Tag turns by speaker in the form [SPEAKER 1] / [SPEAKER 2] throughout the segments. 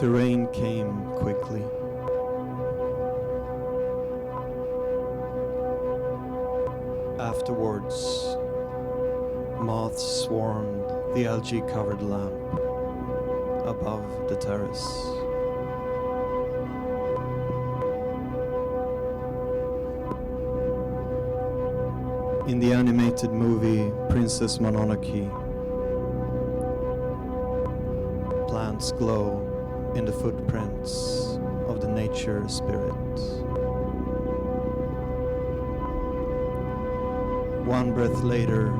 [SPEAKER 1] The rain came quickly. Afterwards, moths swarmed the algae-covered lamp above the terrace. In the animated movie Princess Mononoke, plants glow in the footprints of the nature spirit. One breath later,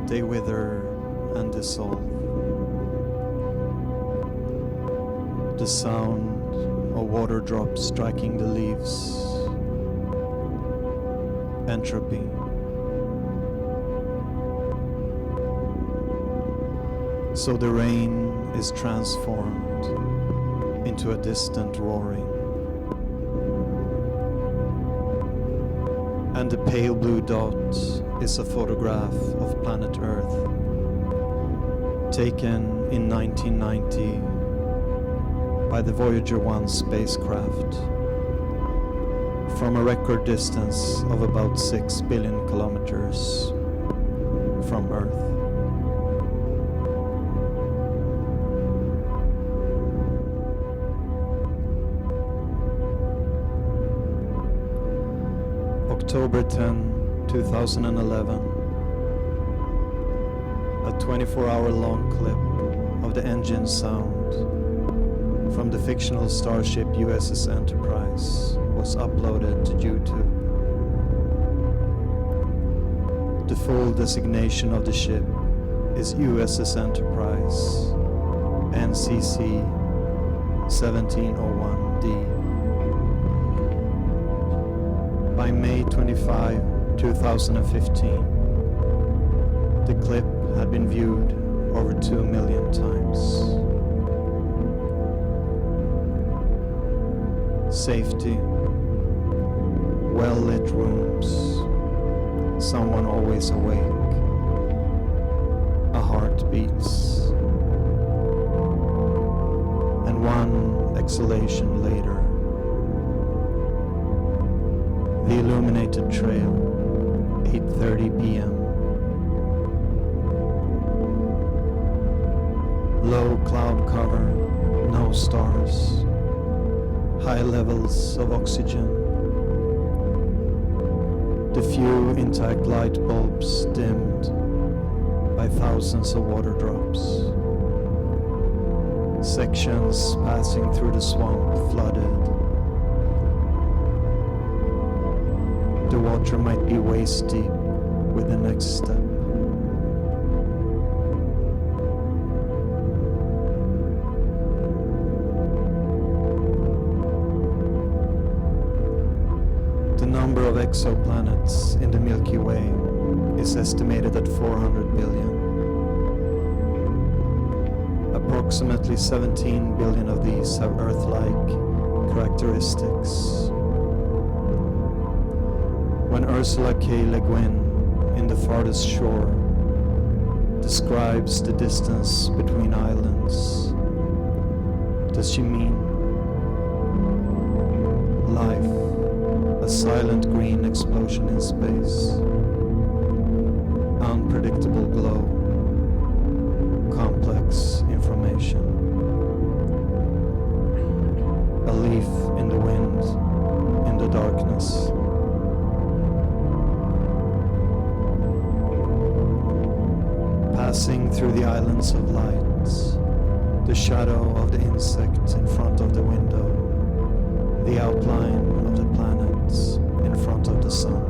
[SPEAKER 1] they wither and dissolve. The sound of water drops striking the leaves. Entropy. So the rain is transformed into a distant roaring. And the pale blue dot is a photograph of planet Earth, taken in 1990 by the Voyager 1 spacecraft from a record distance of about 6 billion kilometers from Earth. October 10, 2011, a 24-hour-long clip of the engine sound from the fictional starship USS Enterprise was uploaded to YouTube. The full designation of the ship is USS Enterprise, NCC 1701D. By May 25, 2015, the clip had been viewed over 2 million times. Safety, well-lit rooms, someone always awake, a heart beats, and one exhalation later, the illuminated trail, 8:30 p.m. Low cloud cover, no stars, high levels of oxygen. The few intact light bulbs dimmed by thousands of water drops. Sections passing through the swamp flooded. The water might be waist deep with the next step. The number of exoplanets in the Milky Way is estimated at 400 billion. Approximately 17 billion of these have Earth-like characteristics. When Ursula K. Le Guin, in The Farthest Shore, describes the distance between islands, does she mean life, a silent green explosion in space, unpredictable glow, complex information, a leaf in the wind, in the darkness? Passing through the islands of light, the shadow of the insect in front of the window, the outline of the planet in front of the sun.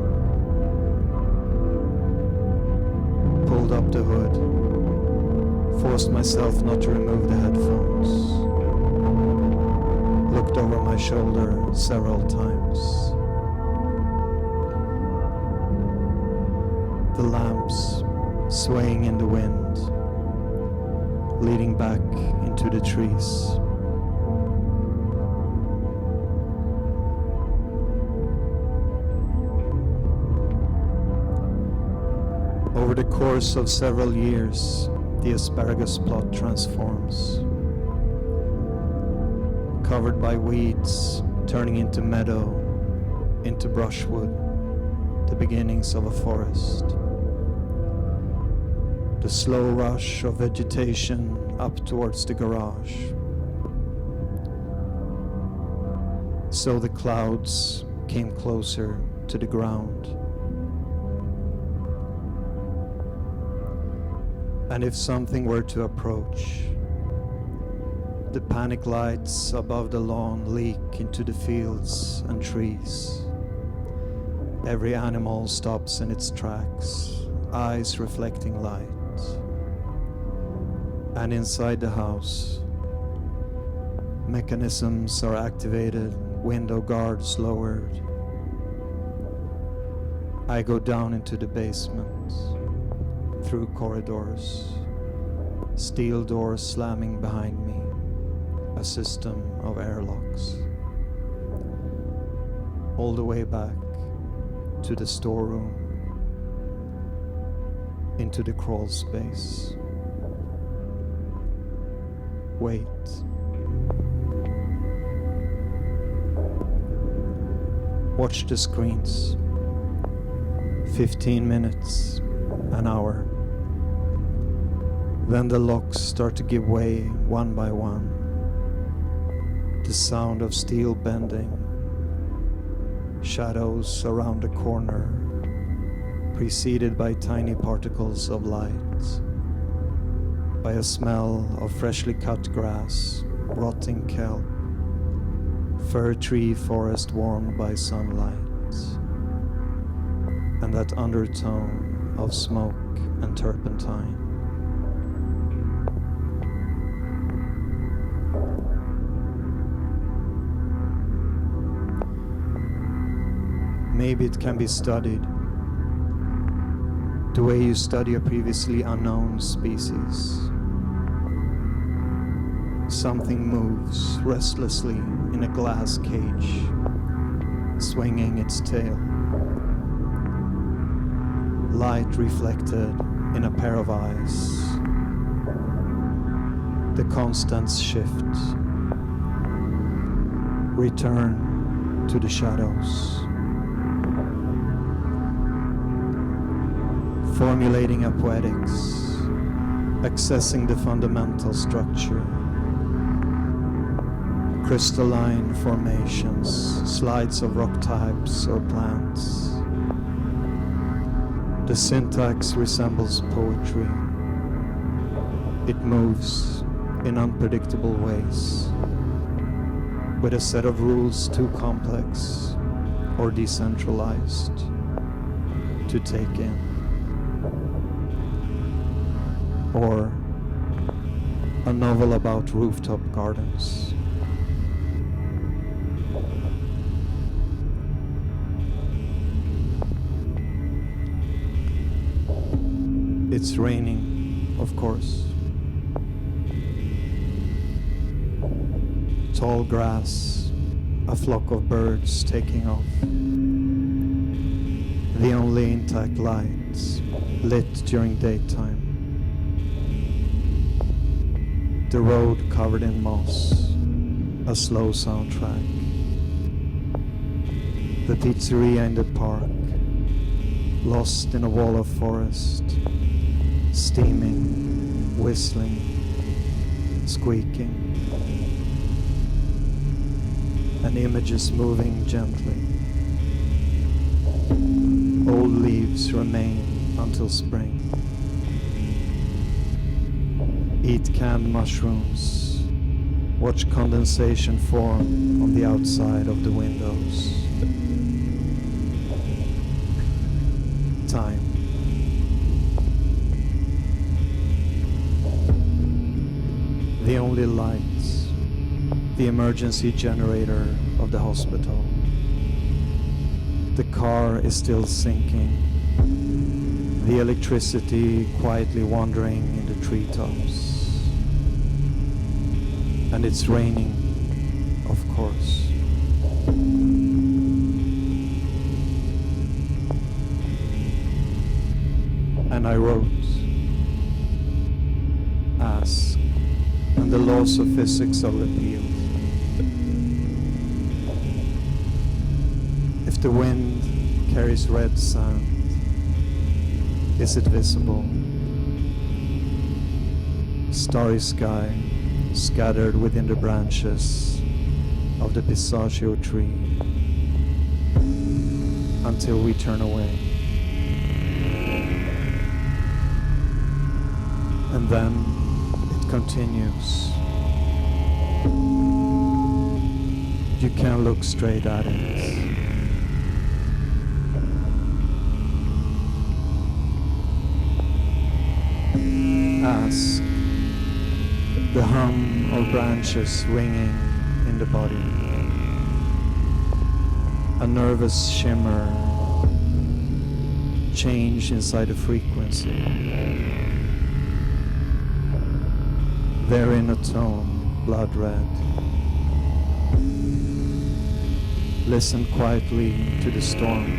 [SPEAKER 1] Pulled up the hood, forced myself not to remove the headphones, looked over my shoulder several times. The lamps swaying in the wind, leading back into the trees. Over the course of several years, the asparagus plot transforms. covered by weeds, turning into meadow, into brushwood, the beginnings of a forest. The slow rush of vegetation up towards the garage. So the clouds came closer to the ground. And if something were to approach, the panic lights above the lawn leak into the fields and trees. Every animal stops in its tracks, eyes reflecting light. And inside the house, mechanisms are activated, window guards lowered. I go down into the basement, through corridors, steel doors slamming behind me, a system of airlocks. All the way back to the storeroom, into the crawl space. Wait. Watch the screens. 15 minutes, an hour. Then the locks start to give way one by one. The sound of steel bending. Shadows around the corner, preceded by tiny particles of light. By a smell of freshly cut grass, rotting kelp, fir tree forest warmed by sunlight, and that undertone of smoke and turpentine. Maybe it can be studied the way you study a previously unknown species. Something moves restlessly in a glass cage, swinging its tail. Light reflected in a pair of eyes. The constants shift. Return to the shadows. Formulating a poetics, accessing the fundamental structure. Crystalline formations, slides of rock types or plants. The syntax resembles poetry. It moves in unpredictable ways, with a set of rules too complex or decentralized to take in. Or a novel about rooftop gardens. It's raining, of course. Tall grass, a flock of birds taking off. The only intact lights lit during daytime. The road covered in moss, a slow soundtrack. The pizzeria in the park, lost in a wall of forest, steaming, whistling, squeaking. And images moving gently. Old leaves remain until spring. Eat canned mushrooms. Watch condensation form on the outside of the windows. Time. The only lights, the emergency generator of the hospital. The car is still sinking. The electricity quietly wandering in the treetops. And it's raining, of course. And I wrote, ask, and the laws of physics are repealed. the wind carries red sand, is it visible? Starry sky scattered within the branches of the pistachio tree until we turn away. And then it continues. You can't look straight at it. Ask the hum of branches ringing in the body, a nervous shimmer, change inside the frequency, therein a tone, blood red. Listen quietly to the storm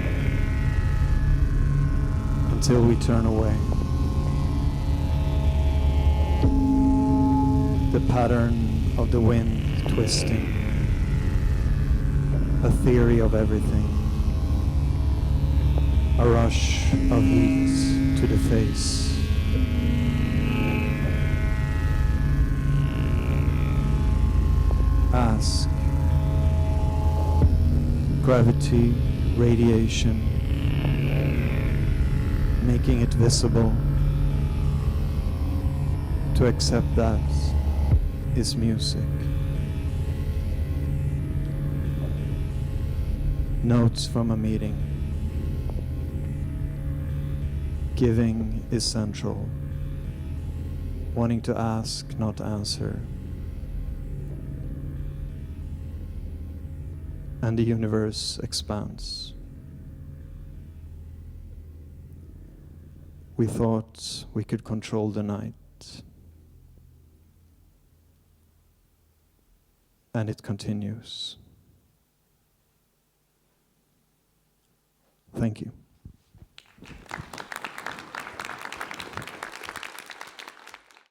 [SPEAKER 1] until we turn away. The pattern of the wind twisting, a theory of everything, a rush of heat to the face. Ask, gravity, radiation, making it visible. To accept that is music. Notes from a meeting. Giving is central. Wanting to ask, not answer. And the universe expands. We thought we could control the night. And it continues. Thank you.